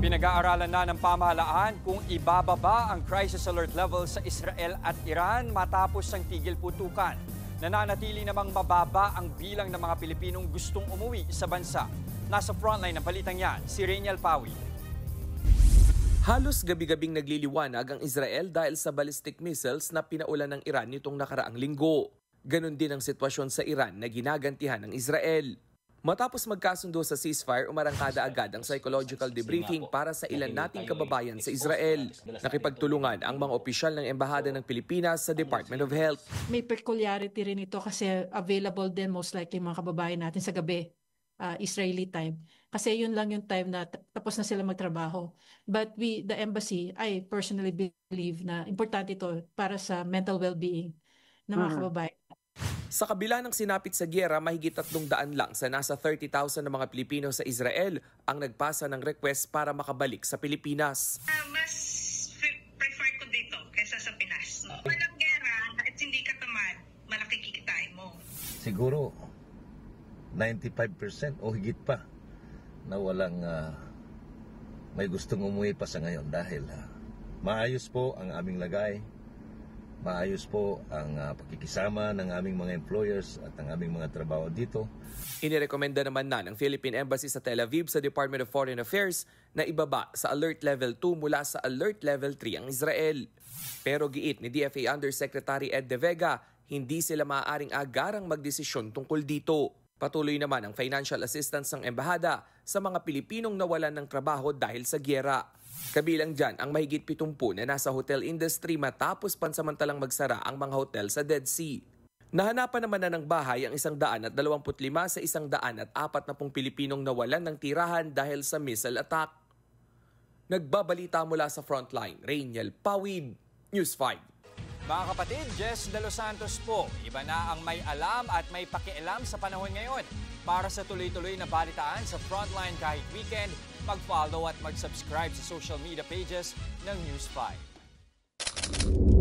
Pinag-aaralan na ng pamahalaan kung ibababa ang crisis alert level sa Israel at Iran matapos ang tigil putukan. Nananatili namang mababa ang bilang ng mga Pilipinong gustong umuwi sa bansa. Nasa frontline ng balitang yan, si Rainiel Pawi. Halos gabi-gabing nagliliwanag ang Israel dahil sa ballistic missiles na pinaulan ng Iran nitong nakaraang linggo. Ganon din ang sitwasyon sa Iran na ginagantihan ng Israel. Matapos magkasundo sa ceasefire, umarangkada agad ang psychological debriefing para sa ilan nating kababayan sa Israel. Nakipagtulungan ang mga opisyal ng Embahada ng Pilipinas sa Department of Health. May peculiarity rin ito kasi available din most likely mga kababayan natin sa gabi, Israeli time. Kasi yun lang yung time na tapos na sila magtrabaho. But the embassy, I personally believe na importante ito para sa mental well-being ng mga kababayan. Sa kabila ng sinapit sa giyera, mahigit 300 lang sa nasa 30,000 na mga Pilipino sa Israel ang nagpasa ng request para makabalik sa Pilipinas. Mas prefer ko dito kaysa sa Pinas. Walang gera at hindi ka tamad, malaki kikitain mo. Siguro 95% o higit pa na walang may gustong umuwi pa sa ngayon dahil maayos po ang aming lagay. Maayos po ang pakikisama ng aming mga employers at ang aming mga trabaho dito. Inirekomenda naman na ng Philippine Embassy sa Tel Aviv sa Department of Foreign Affairs na ibaba sa Alert Level 2 mula sa Alert Level 3 ang Israel. Pero giit ni DFA Undersecretary Ed De Vega, hindi sila maaaring agarang magdesisyon tungkol dito. Patuloy naman ang financial assistance ng Embahada sa mga Pilipinong nawalan ng trabaho dahil sa giyera. Kabilang dyan ang mahigit 70 na nasa hotel industry matapos pansamantalang magsara ang mga hotel sa Dead Sea. Nahanapan naman na ng bahay ang 125 sa 140 Pilipinong nawalan ng tirahan dahil sa missile attack. Nagbabalita mula sa frontline, Rainiel Pawid, News 5. Mga kapatid, Jess De Los Santos po. Iba na ang may alam at may pakialam sa panahon ngayon. Para sa tuloy-tuloy na balitaan sa Frontline kahit weekend, mag-follow at mag-subscribe sa social media pages ng News 5.